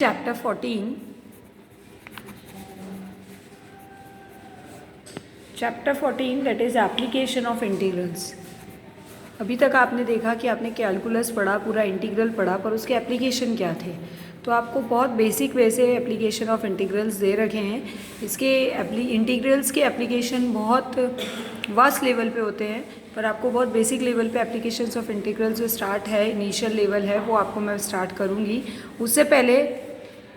Chapter 14 that is application of integrals. अभी तक आपने देखा कि आपने कैलकुलस पढ़ा, पूरा इंटीग्रल पढ़ा, पर उसके एप्लीकेशन क्या थे। तो आपको बहुत बेसिक वे से एप्लीकेशन ऑफ इंटीग्रल्स दे रखे हैं। इसके इंटीग्रल्स के एप्लीकेशन बहुत वास्ट लेवल पे होते हैं, पर आपको बहुत बेसिक लेवल पे एप्लीकेशंस ऑफ इंटीग्रल्स जो स्टार्ट है, इनिशियल लेवल है, वो आपको मैं स्टार्ट करूँगी। उससे पहले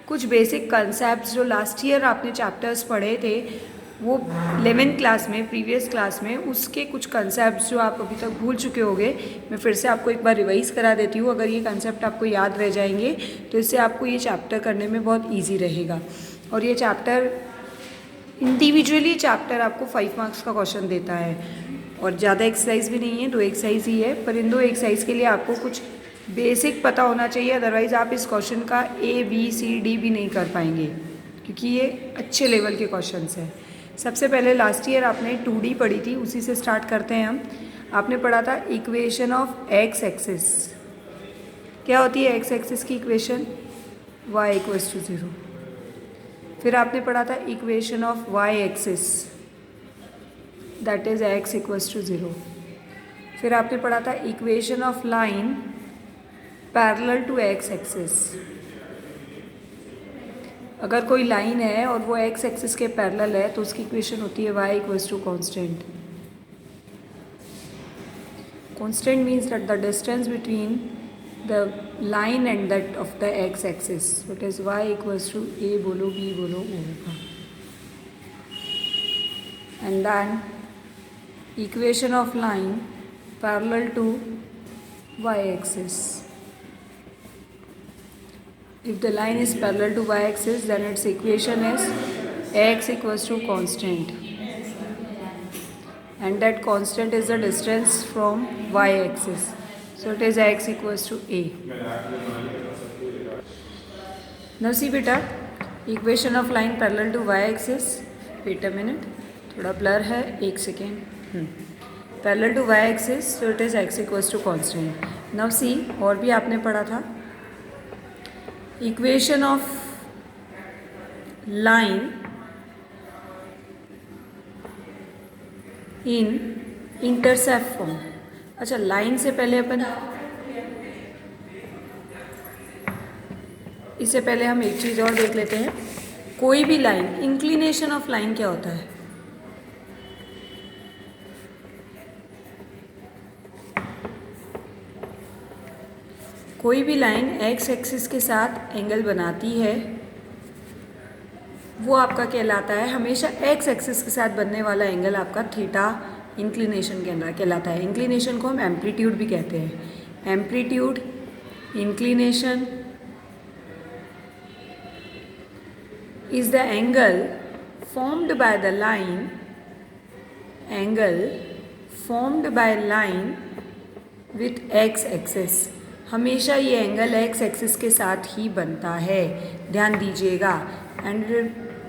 कुछ बेसिक कंसेप्ट्स जो लास्ट ईयर आपने चैप्टर्स पढ़े थे, वो 11th क्लास में, प्रीवियस क्लास में, उसके कुछ कंसेप्ट्स जो आप अभी तक भूल चुके होंगे, मैं फिर से आपको एक बार रिवाइज़ करा देती हूँ। अगर ये कंसेप्ट आपको याद रह जाएंगे तो इससे आपको ये चैप्टर करने में बहुत ईजी रहेगा। और ये चैप्टर इंडिविजुअली चैप्टर आपको 5 मार्क्स का क्वेश्चन देता है, और ज़्यादा एक्सरसाइज भी नहीं है, 2 एक्सरसाइज ही है, पर इन 2 एक्सरसाइज के लिए आपको कुछ बेसिक पता होना चाहिए, अदरवाइज़ आप इस क्वेश्चन का ABCD भी नहीं कर पाएंगे, क्योंकि ये अच्छे लेवल के क्वेश्चंस हैं। सबसे पहले लास्ट ईयर आपने 2D पढ़ी थी, उसी से स्टार्ट करते हैं हम। आपने पढ़ा था इक्वेशन ऑफ एक्स एक्सिस। क्या होती है एक्स एक्सिस की इक्वेशन? y equals to 0। फिर आपने पढ़ा था equation of y axis, that is x equals to 0। फिर आपने पढ़ा था equation of line parallel to X axis. अगर कोई लाइन है और वो एक्स एक्सिस के पैरेलल है तो उसकी इक्वेशन होती है y equals to constant. Constant means that the distance between the line and that of the X axis, it is y equals to a बोलो, b बोलो, o होगा। And then equation of line parallel to y axis. If the line is parallel to y-axis, then its equation is x equals to constant, and that constant is the distance from y-axis. So it is x equals to a. Now see beta, equation of line parallel to y-axis. Wait a minute, थोड़ा blur है, एक second. Parallel to y-axis, so it is x equals to constant. Now see, और भी आपने पढ़ा था equation of line in intercept form. अच्छा, line से पहले इससे पहले हम एक चीज़ और देख लेते हैं। कोई भी लाइन, इंक्लिनेशन ऑफ लाइन क्या होता है? कोई भी लाइन एक्स एक्सिस के साथ एंगल बनाती है, वो आपका कहलाता है, हमेशा एक्स एक्सिस के साथ बनने वाला एंगल आपका थीटा इंक्लिनेशन कहलाता है। इंक्लिनेशन को हम एम्पलीट्यूड भी कहते हैं। Amplitude, inclination is the angle formed by the line, angle formed by line with x axis. हमेशा ये एंगल एक्स एक्सिस के साथ ही बनता है, ध्यान दीजिएगा। And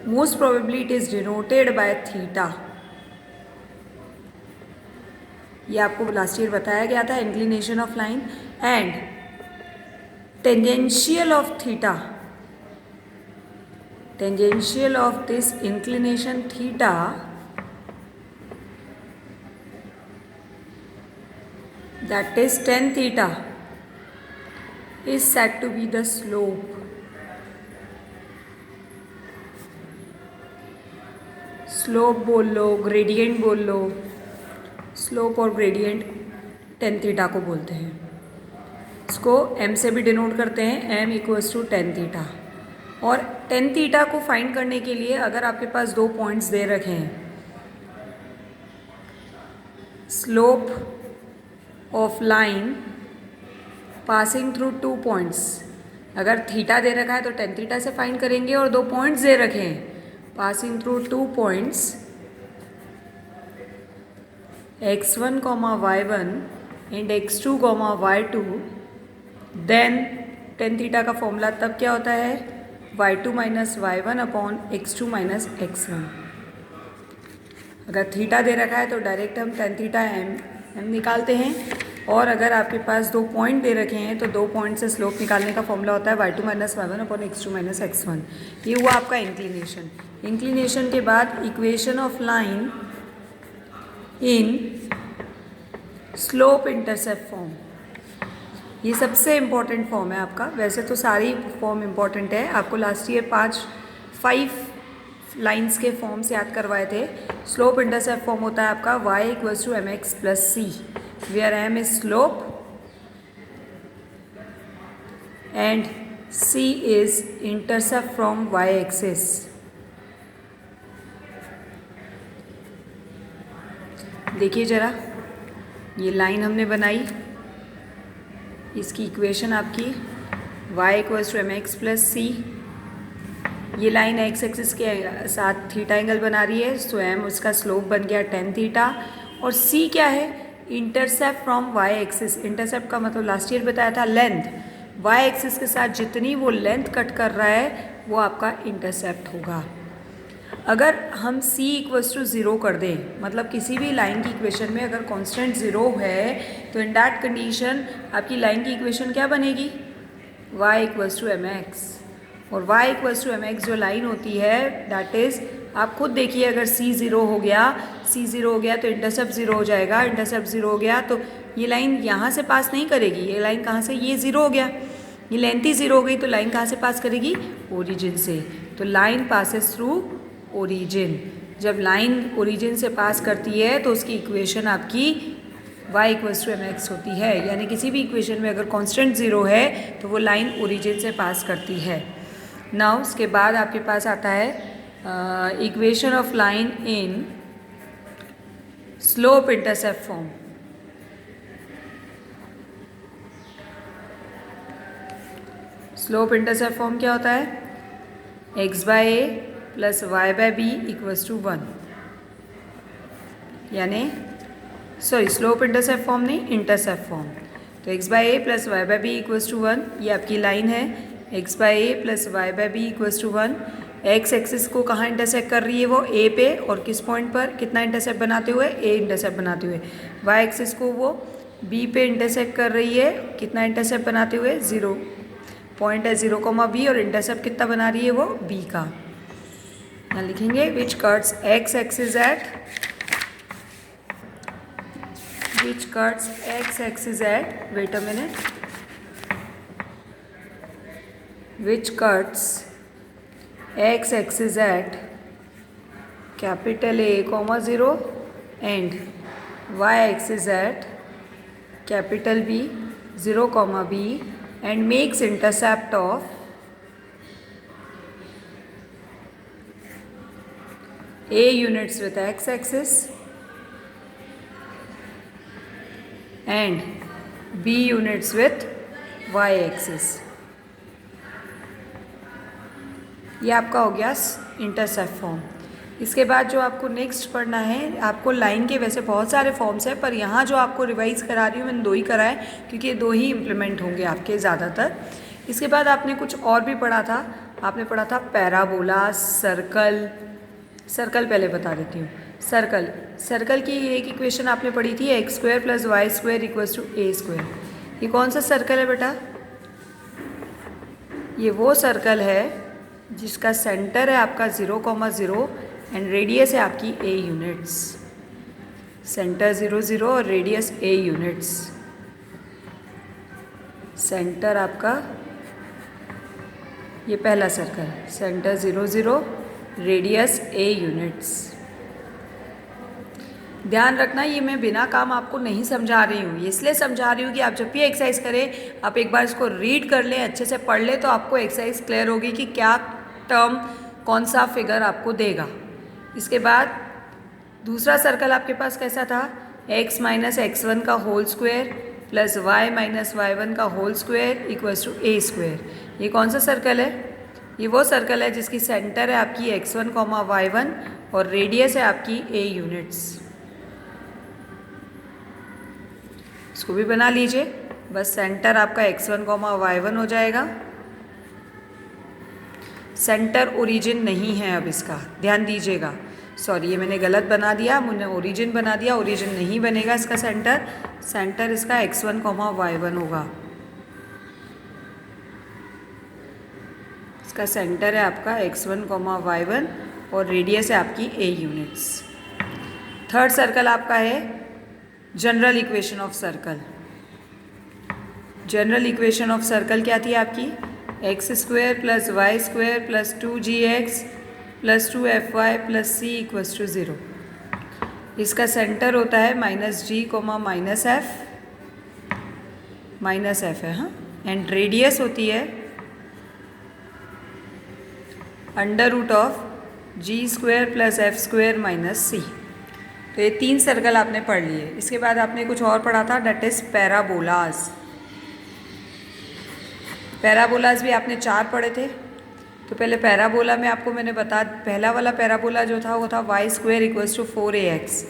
most probably it is denoted by theta. ये आपको लास्ट ईयर बताया गया था, inclination of line and tangential of theta. Tangential of this inclination theta that is tan theta is said to be the slope. Slope बोल लो, gradient बोल लो। Slope और gradient tan theta को बोलते हैं। इसको m से भी डिनोट करते हैं, m equals to tan theta. और tan थीटा को फाइंड करने के लिए अगर आपके पास 2 पॉइंट्स दे रखे हैं, slope of line passing through 2 points, अगर थीटा दे रखा है तो tan थीटा से फाइंड करेंगे, और 2 पॉइंट्स दे रखे हैं passing through 2 points x1, y1 and x2, y2, then tan theta का फॉर्मूला तब क्या होता है? y2 minus y1 upon x2 minus x1। अगर थीटा दे रखा है तो डायरेक्ट हम tan थीटा m निकालते हैं, और अगर आपके पास 2 पॉइंट दे रखे हैं तो 2 पॉइंट से स्लोप निकालने का फॉर्मूला होता है y2 minus y1 upon x2 minus x1। ये हुआ आपका इंक्लिनेशन। इंक्लिनेशन के बाद equation of line in slope intercept form, ये सबसे इम्पॉर्टेंट फॉर्म है आपका। वैसे तो सारी फॉर्म इम्पॉर्टेंट है, आपको लास्ट ईयर 5 लाइंस के फॉर्म्स याद करवाए थे। स्लोप इंटरसेप्ट फॉर्म होता है आपका y equals to mx plus c, where m is slope and c is intercept from y axis. देखिए जरा, ये लाइन हमने बनाई, इसकी इक्वेशन आपकी y equals to mx plus c, ये लाइन x एक्सिस के साथ थीटा एंगल बना रही है, सो m उसका स्लोप बन गया tan थीटा, और c क्या है, intercept from y axis. Intercept का मतलब लास्ट ईयर बताया था लेंथ, y एक्सिस के साथ जितनी वो लेंथ कट कर रहा है वो आपका इंटरसेप्ट होगा। अगर हम c इक्वल्स टू 0 कर दें, मतलब किसी भी लाइन की इक्वेशन में अगर कांस्टेंट 0 है तो इन दैट कंडीशन आपकी लाइन की इक्वेशन क्या बनेगी, y इक्वल्स टू mx। और y इक्वल्स टू mx जो लाइन होती है दैट इज़, आप खुद देखिए, अगर c 0 हो गया तो इंटरसेप्ट 0 हो जाएगा, इंटरसेप्ट 0 हो गया तो ये लाइन यहाँ से पास नहीं करेगी, ये लाइन कहाँ से, ये 0 हो गया, ये लेंथ ही 0 हो गई तो लाइन कहाँ से पास करेगी, ओरिजिन से। तो लाइन पासेस थ्रू ओरिजिन। जब लाइन ओरिजिन से पास करती है तो उसकी इक्वेशन आपकी y इक्वल्स टू mx होती है, यानी किसी भी इक्वेशन में अगर कांस्टेंट 0 है तो वो लाइन ओरिजिन से पास करती है। नाउ उसके बाद आपके पास आता है equation of line in slope intercept form. Slope intercept form क्या होता है, x by A plus y by B equals to 1, यानी सॉरी स्लोप इंटरसेप्ट फॉर्म नहीं, इंटरसेप्ट फॉर्म। तो x by A plus y by B equals to 1, ये आपकी line है, x by A plus y by B equals to 1। x axis को कहाँ intersect कर रही है वो, a पे, और किस पॉइंट पर, कितना इंटरसेप्ट बनाते हुए, a इंटरसेप्ट बनाते हुए। y एक्सिस को वो b पे इंटरसेक्ट कर रही है, कितना इंटरसेप्ट बनाते हुए, 0 पॉइंट है 0,b, और इंटरसेप्ट कितना बना रही है वो, b का। यहाँ लिखेंगे विच cuts x axis at, which cuts x axis at, wait a minute, which cuts x axis at capital A, 0 and y axis at capital B, 0, B, and makes intercept of A units with x axis and B units with y axis। ये आपका हो गया intercept form. इसके बाद जो आपको next पढ़ना है, आपको लाइन के वैसे बहुत सारे फॉर्म्स हैं, पर यहाँ जो आपको रिवाइज करा रही हूँ मैंने 2 ही कराए, क्योंकि ये 2 ही इम्प्लीमेंट होंगे आपके ज़्यादातर। इसके बाद आपने कुछ और भी पढ़ा था, आपने पढ़ा था पैराबोला, सर्कल। सर्कल पहले बता देती हूँ। सर्कल की एक इक्वेशन आपने पढ़ी थी, x square plus Y square equals to A square. ये कौन सा सर्कल है बेटा, ये वो सर्कल है जिसका सेंटर है आपका 0,0 एंड रेडियस है आपकी a यूनिट्स। सेंटर 0,0 और रेडियस a यूनिट्स। सेंटर आपका, ये पहला circle, centre 0,0, radius a units. ध्यान रखना, ये मैं बिना काम आपको नहीं समझा रही हूँ, इसलिए समझा रही हूँ कि आप जब भी एक्सरसाइज करें आप एक बार इसको रीड कर लें, अच्छे से पढ़ लें, तो आपको एक्सरसाइज क्लियर होगी कि क्या टर्म, कौन सा फिगर आपको देगा। इसके बाद दूसरा सर्कल आपके पास कैसा था, x माइनस x1 का whole square plus y minus y1 का whole square equals to a square. ये कौन सा सर्कल है, ये वो सर्कल है जिसकी सेंटर है आपकी x1, y1 और रेडियस है आपकी a यूनिट्स। इसको भी बना लीजिए, बस सेंटर आपका x1, y1 हो जाएगा। सेंटर ओरिजिन नहीं है अब इसका, ध्यान दीजिएगा। सॉरी, ये मैंने गलत बना दिया, मैंने ओरिजिन बना दिया, ओरिजिन नहीं बनेगा इसका सेंटर। सेंटर इसका x1, y1 होगा। इसका सेंटर है आपका x1, y1 और रेडियस है आपकी a यूनिट्स। थर्ड सर्कल आपका है general equation of circle. General equation of circle क्या थी आपकी? x² + y² + 2gx + 2fy + c = 0। इसका सेंटर होता है -g, -f है, हाँ। एंड रेडियस होती है √g² + f² - c। तो ये 3 सर्कल आपने पढ़ लिए। इसके बाद आपने कुछ और पढ़ा था, दैट इज पैराबोलाज। पैराबोलाज भी आपने 4 पढ़े थे। तो पहले पैराबोला में आपको मैंने पहला वाला पैराबोला जो था वो था y² = 4ax,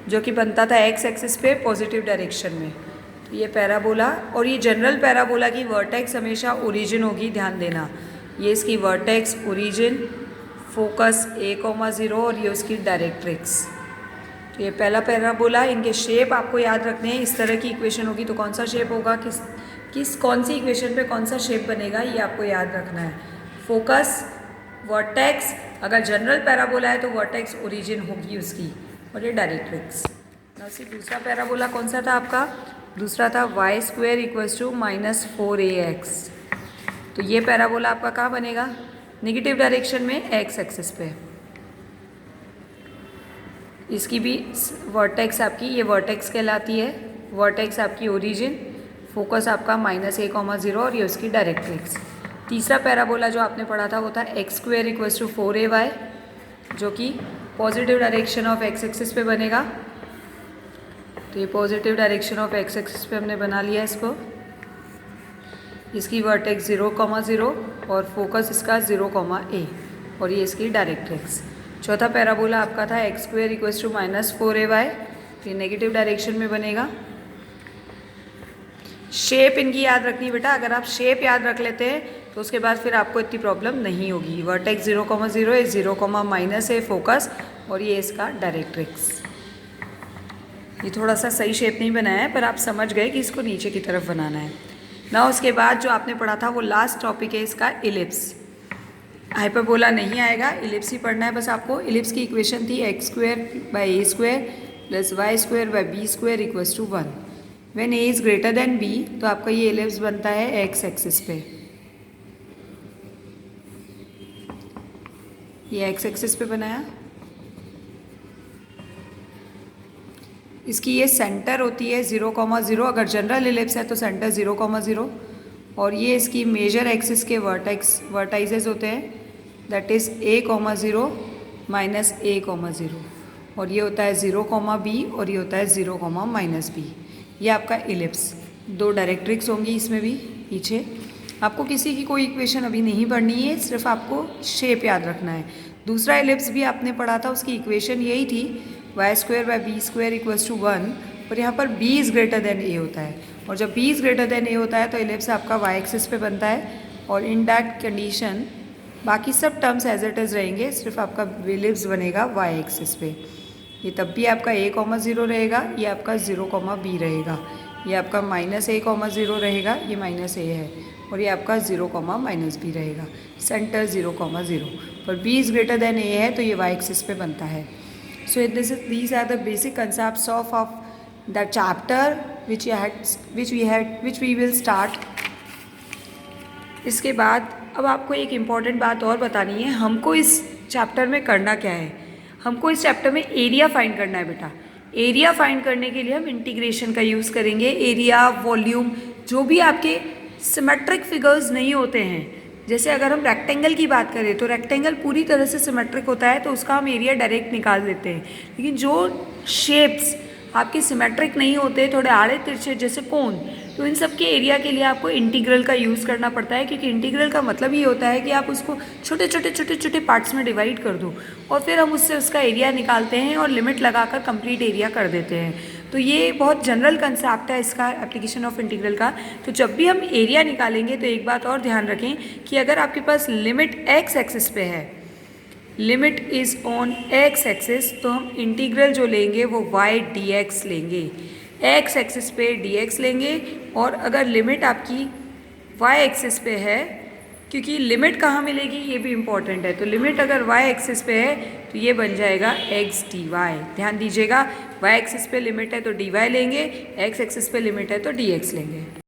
जो कि बनता था x एक्सिस पे पॉजिटिव डायरेक्शन में। तो ये पैराबोला, और ये जनरल पैराबोला की वर्टेक्स हमेशा ओरिजिन होगी, ध्यान देना। ये इसकी वर्टेक्स, ओरिजिन, फोकस a, 0 और ये उसकी डायरेक्ट्रिक्स। तो ये पहला पैराबोला। इनके शेप आपको याद रखने हैं। इस तरह की इक्वेशन होगी तो कौन सा शेप होगा, कौन सी इक्वेशन पे कौन सा शेप बनेगा, ये आपको याद रखना है। फोकस, वर्टेक्स, अगर जनरल पैराबोला है तो वर्टेक्स ओरिजिन होगी उसकी, और ये डायरेक्ट्रिक्स। दूसरा पैराबोला कौन सा था आपका? दूसरा था y² = -4ax। तो ये पैराबोला आपका कहाँ बनेगा? नेगेटिव डायरेक्शन में, x एक्सिस पे। इसकी भी वर्टेक्स आपकी, ये वर्टेक्स कहलाती है। वर्टेक्स आपकी ओरिजिन, फोकस आपका -a, 0 और ये उसकी डायरेक्ट्रिक्स। तीसरा पैराबोला जो आपने पढ़ा था वो था x² = 4ay, जो कि positive direction of x axis पे बनेगा। तो ये positive direction of x axis पे हमने बना लिया इसको। इसकी वर्टेक्स 0, 0 और फोकस इसका 0, a और ये इसकी डायरेक्ट्रिक्स। चौथा पैराबोला आपका था x² = -4ay, ये नेगेटिव डायरेक्शन में बनेगा। शेप इनकी याद रखनी बेटा। अगर आप शेप याद रख लेते हैं तो उसके बाद फिर आपको इतनी प्रॉब्लम नहीं होगी। वर्टेक्स 0, 0 है, 0, -a फोकस और ये इसका डायरेक्ट्रिक्स। ये थोड़ा सा सही शेप नहीं बनाया है, पर आप समझ गए कि इसको नीचे की तरफ बनाना है ना। उसके बाद जो आपने पढ़ा था वो लास्ट टॉपिक है इसका, इलिप्स। हाइपरबोला नहीं आएगा, इलिप्स ही पढ़ना है बस आपको। इलिप्स की इक्वेशन थी x² / a² + y² / b² = 1। When a is greater than b, तो आपका ये इलिप्स बनता है x एक्सिस पे। ये x एक्सिस पे बनाया। इसकी ये सेंटर होती है 0, 0। अगर जनरल इलिप्स है तो सेंटर 0, 0 और ये इसकी मेजर एक्सिस के वर्टाइजेस होते हैं, दैट इज़ a, 0 -a, 0 और ये होता है 0, b और ये होता है 0, -b। ये आपका इलिप्स। 2 डायरेक्ट्रिक्स होंगी इसमें भी पीछे। आपको किसी की कोई इक्वेशन अभी नहीं पढ़नी है, सिर्फ आपको शेप याद रखना है। दूसरा इलिप्स भी आपने पढ़ा था, उसकी इक्वेशन यही थी y² / b² = 1 और यहाँ पर b is greater than a होता है। और जब b is greater than a होता है तो इलिप्स आपका y एक्सिस पे बनता है और इन दैट कंडीशन बाकी सब टर्म्स एज इट इज़ रहेंगे, सिर्फ आपका इलिप्स बनेगा y एक्सिस पे। ये तब भी आपका a, 0 रहेगा, ये आपका 0, b रहेगा, ये आपका -a, 0 रहेगा, ये -a है और ये आपका 0, -b रहेगा। सेंटर 0, 0 पर b is greater than a है तो ये y एक्सिस पे बनता है। सो these are the basic concepts of the chapter which we will start। इसके बाद अब आपको एक इम्पॉर्टेंट बात और बतानी है। हमको इस चैप्टर में करना क्या है? हमको इस चैप्टर में एरिया फाइंड करना है बेटा। एरिया फाइंड करने के लिए हम इंटीग्रेशन का यूज़ करेंगे। एरिया, वॉल्यूम, जो भी आपके सिमेट्रिक फिगर्स नहीं होते हैं, जैसे अगर हम रेक्टेंगल की बात करें तो रेक्टेंगल पूरी तरह से सिमेट्रिक होता है तो उसका हम एरिया डायरेक्ट निकाल देते हैं। लेकिन जो शेप्स आपके सिमेट्रिक नहीं होते, थोड़े आड़े तिरछे जैसे कोन, तो इन सब के एरिया के लिए आपको इंटीग्रल का यूज़ करना पड़ता है, क्योंकि इंटीग्रल का मतलब ये होता है कि आप उसको छोटे छोटे पार्ट्स में डिवाइड कर दो और फिर हम उससे उसका एरिया निकालते हैं और लिमिट लगाकर कंप्लीट एरिया कर देते हैं। तो ये बहुत जनरल कंसेप्ट है इसका, एप्लीकेशन ऑफ इंटीग्रल का। तो जब भी हम एरिया निकालेंगे तो एक बात और ध्यान रखें कि अगर आपके पास लिमिट x एक्सिस पे है, limit is on x axis, तो हम इंटीग्रल जो लेंगे वो y dx लेंगे। एक्स एक्सिस पे dx लेंगे, और अगर लिमिट आपकी y एक्सिस पे है, क्योंकि लिमिट कहाँ मिलेगी ये भी इम्पॉर्टेंट है, तो लिमिट अगर y एक्सिस पे है तो ये बन जाएगा x dy। ध्यान दीजिएगा, y एक्सिस पे लिमिट है तो dy लेंगे, x एक्सिस पे लिमिट है तो dx लेंगे।